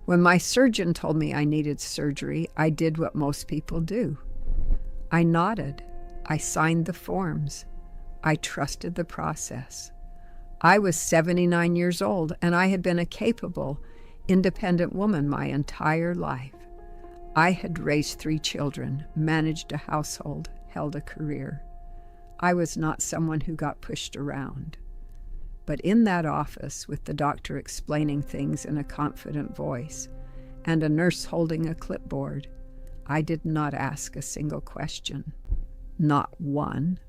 When my surgeon told me I needed surgery, I did what most people do. I nodded. I signed the forms. I trusted the process. I was 79 years old, and I had been a capable, independent woman my entire life. I had raised 3 children, managed a household, held a career. I was not someone who got pushed around. But in that office, with the doctor explaining things in a confident voice and a nurse holding a clipboard, I did not ask a single question. Not one.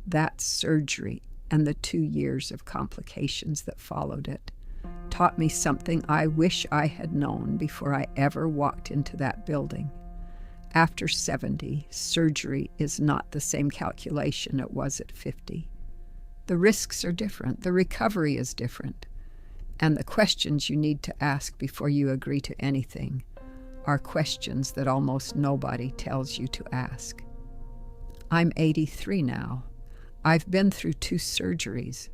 That surgery and the 2 years of complications that followed it taught me something I wish I had known before I ever walked into that building. After 70, surgery is not the same calculation it was at 50. The risks are different, the recovery is different, and the questions you need to ask before you agree to anything are questions that almost nobody tells you to ask. I'm 83 now. I've been through 2 surgeries.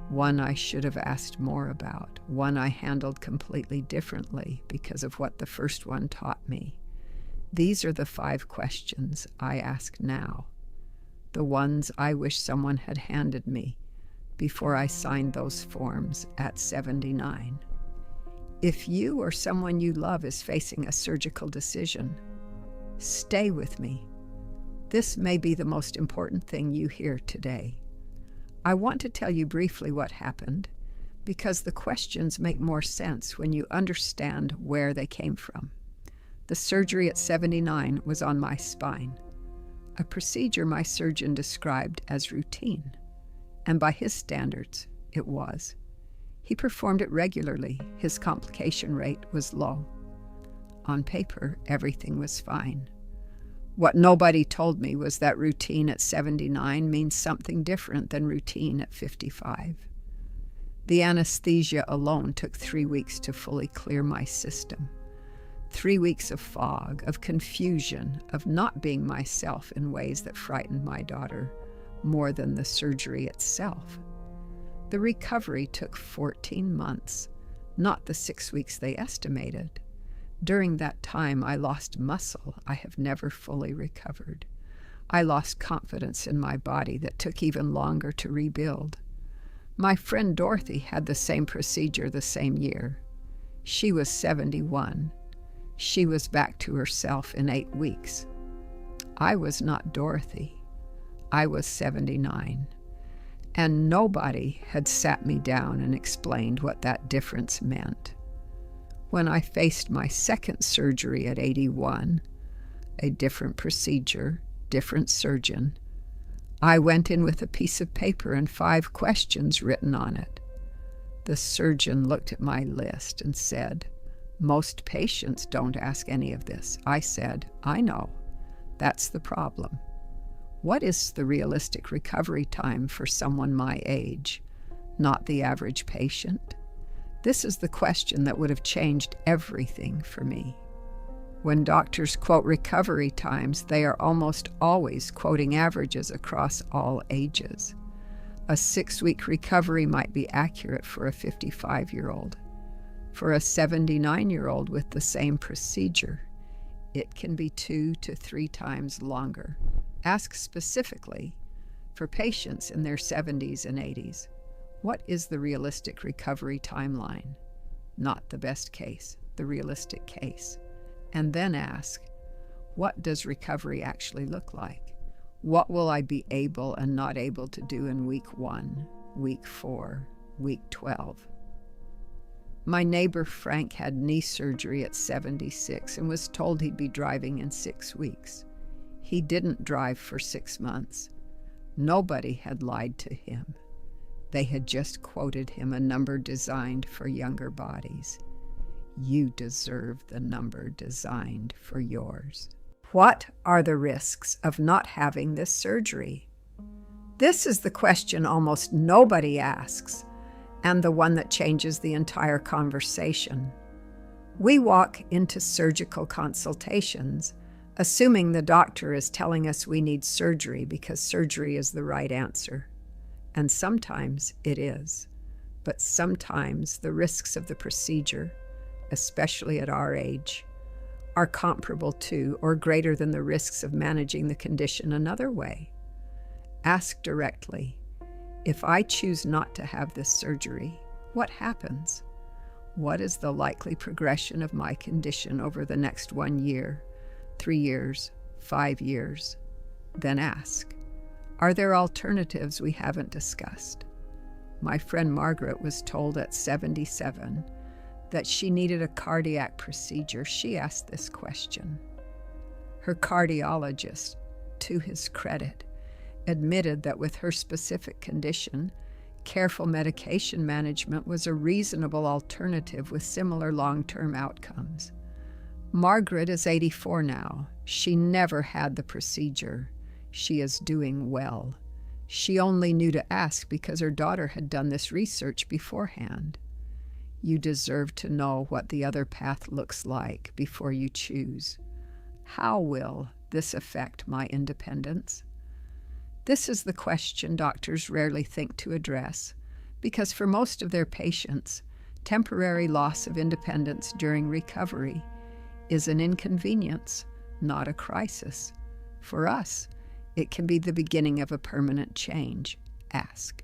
One I should have asked more about, one I handled completely differently because of what the first one taught me. These are the 5 questions I ask now, the ones I wish someone had handed me before I signed those forms at 79. If you or someone you love is facing a surgical decision, stay with me. This may be the most important thing you hear today. I want to tell you briefly what happened, because the questions make more sense when you understand where they came from. The surgery at 79 was on my spine, a procedure my surgeon described as routine, and by his standards, it was. He performed it regularly. His complication rate was low. On paper, everything was fine. What nobody told me was that routine at 79 means something different than routine at 55. The anesthesia alone took 3 weeks to fully clear my system. 3 weeks of fog, of confusion, of not being myself in ways that frightened my daughter more than the surgery itself. The recovery took 14 months, not the 6 weeks they estimated. During that time, I lost muscle I have never fully recovered. I lost confidence in my body that took even longer to rebuild. My friend Dorothy had the same procedure the same year. She was 71. She was back to herself in 8 weeks. I was not Dorothy. I was 79. And nobody had sat me down and explained what that difference meant. When I faced my second surgery at 81, a different procedure, different surgeon, I went in with a piece of paper and 5 questions written on it. The surgeon looked at my list and said, "Most patients don't ask any of this." I said, "I know. That's the problem. What is the realistic recovery time for someone my age, not the average patient?" This is the question that would have changed everything for me. When doctors quote recovery times, they are almost always quoting averages across all ages. A 6-week recovery might be accurate for a 55-year-old. For a 79-year-old with the same procedure, it can be 2 to 3 times longer. Ask specifically for patients in their 70s and 80s. What is the realistic recovery timeline? Not the best case, the realistic case. And then ask, what does recovery actually look like? What will I be able and not able to do in week 1, week 4, week 12? My neighbor Frank had knee surgery at 76 and was told he'd be driving in 6 weeks. He didn't drive for 6 months. Nobody had lied to him. They had just quoted him a number designed for younger bodies. You deserve the number designed for yours. What are the risks of not having this surgery? This is the question almost nobody asks, and the one that changes the entire conversation. We walk into surgical consultations assuming the doctor is telling us we need surgery because surgery is the right answer. And sometimes it is. But sometimes the risks of the procedure, especially at our age, are comparable to or greater than the risks of managing the condition another way. Ask directly, if I choose not to have this surgery, what happens? What is the likely progression of my condition over the next 1 year, 3 years, 5 years? Then ask, are there alternatives we haven't discussed? My friend Margaret was told at 77 that she needed a cardiac procedure. She asked this question. Her cardiologist, to his credit, admitted that with her specific condition, careful medication management was a reasonable alternative with similar long-term outcomes. Margaret is 84 now. She never had the procedure. She is doing well. She only knew to ask because her daughter had done this research beforehand. You deserve to know what the other path looks like before you choose. How will this affect my independence? This is the question doctors rarely think to address, because for most of their patients, temporary loss of independence during recovery is an inconvenience, not a crisis. For us, it can be the beginning of a permanent change. Ask.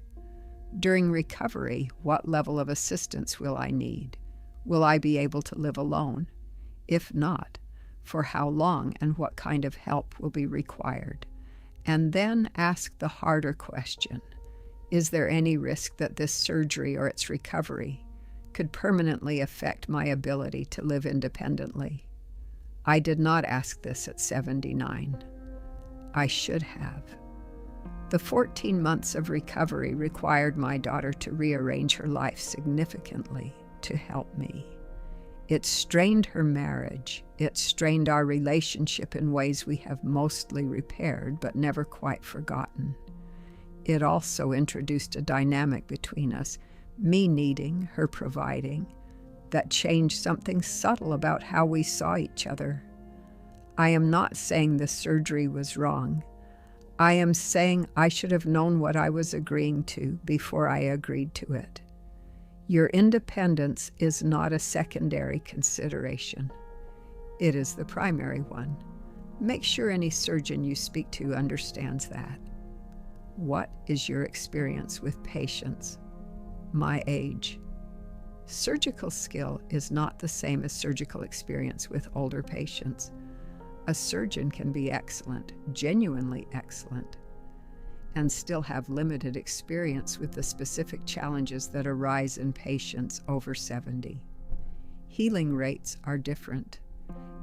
During recovery, what level of assistance will I need? Will I be able to live alone? If not, for how long and what kind of help will be required? And then ask the harder question. Is there any risk that this surgery or its recovery could permanently affect my ability to live independently? I did not ask this at 79. I should have. The 14 months of recovery required my daughter to rearrange her life significantly to help me. It strained her marriage. It strained our relationship in ways we have mostly repaired but never quite forgotten. It also introduced a dynamic between us, me needing, her providing, that changed something subtle about how we saw each other. I am not saying the surgery was wrong. I am saying I should have known what I was agreeing to before I agreed to it. Your independence is not a secondary consideration. It is the primary one. Make sure any surgeon you speak to understands that. What is your experience with patients my age? Surgical skill is not the same as surgical experience with older patients. A surgeon can be excellent, genuinely excellent, and still have limited experience with the specific challenges that arise in patients over 70. Healing rates are different.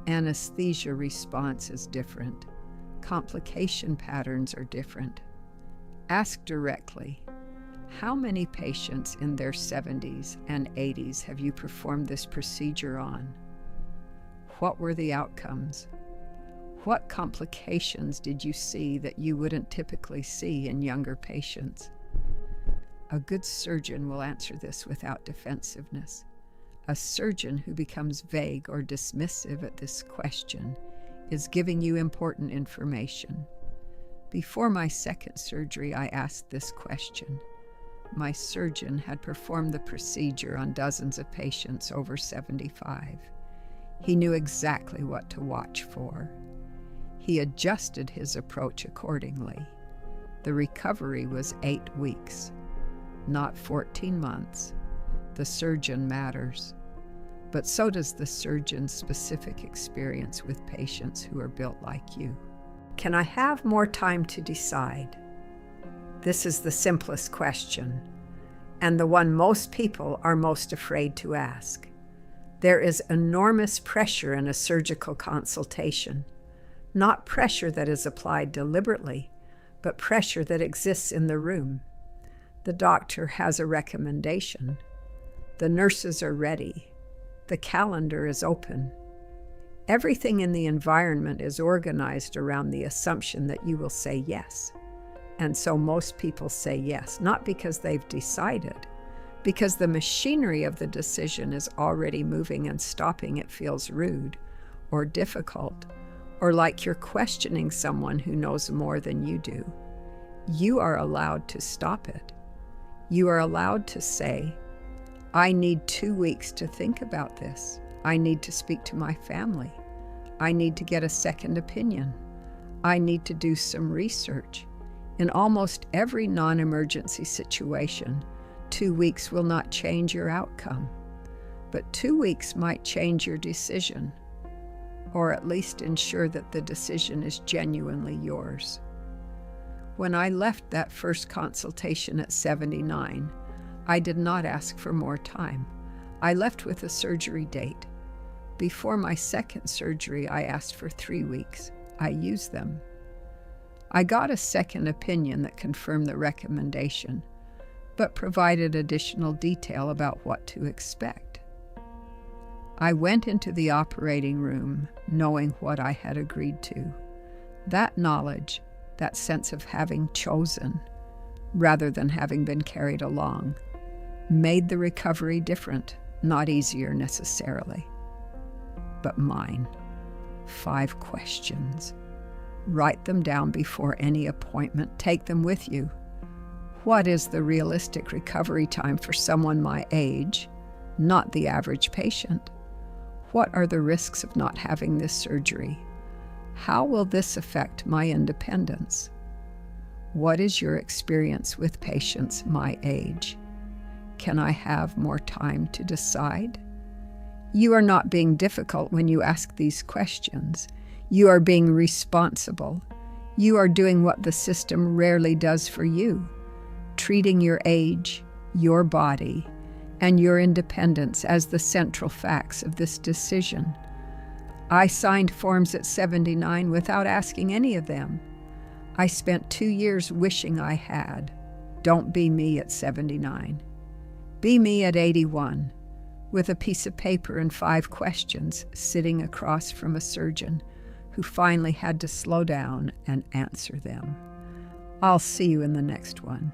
Anesthesia response is different. Complication patterns are different. Ask directly, how many patients in their 70s and 80s have you performed this procedure on? What were the outcomes? What complications did you see that you wouldn't typically see in younger patients? A good surgeon will answer this without defensiveness. A surgeon who becomes vague or dismissive at this question is giving you important information. Before my second surgery, I asked this question. My surgeon had performed the procedure on dozens of patients over 75. He knew exactly what to watch for. He adjusted his approach accordingly. The recovery was 8 weeks, not 14 months. The surgeon matters, but so does the surgeon's specific experience with patients who are built like you. Can I have more time to decide? This is the simplest question, and the one most people are most afraid to ask. There is enormous pressure in a surgical consultation. Not pressure that is applied deliberately, but pressure that exists in the room. The doctor has a recommendation. The nurses are ready. The calendar is open. Everything in the environment is organized around the assumption that you will say yes. And so most people say yes, not because they've decided, because the machinery of the decision is already moving, and stopping it feels rude or difficult, or like you're questioning someone who knows more than you do. You are allowed to stop it. You are allowed to say, I need 2 weeks to think about this. I need to speak to my family. I need to get a second opinion. I need to do some research. In almost every non-emergency situation, 2 weeks will not change your outcome, but 2 weeks might change your decision, or at least ensure that the decision is genuinely yours. When I left that first consultation at 79, I did not ask for more time. I left with a surgery date. Before my second surgery, I asked for 3 weeks. I used them. I got a second opinion that confirmed the recommendation, but provided additional detail about what to expect. I went into the operating room knowing what I had agreed to. That knowledge, that sense of having chosen, rather than having been carried along, made the recovery different, not easier necessarily, but mine. 5 questions. Write them down before any appointment. Take them with you. What is the realistic recovery time for someone my age, not the average patient? What are the risks of not having this surgery? How will this affect my independence? What is your experience with patients my age? Can I have more time to decide? You are not being difficult when you ask these questions. You are being responsible. You are doing what the system rarely does for you, treating your age, your body, and your independence as the central facts of this decision. I signed forms at 79 without asking any of them. I spent 2 years wishing I had. Don't be me at 79. Be me at 81, with a piece of paper and 5 questions sitting across from a surgeon who finally had to slow down and answer them. I'll see you in the next one.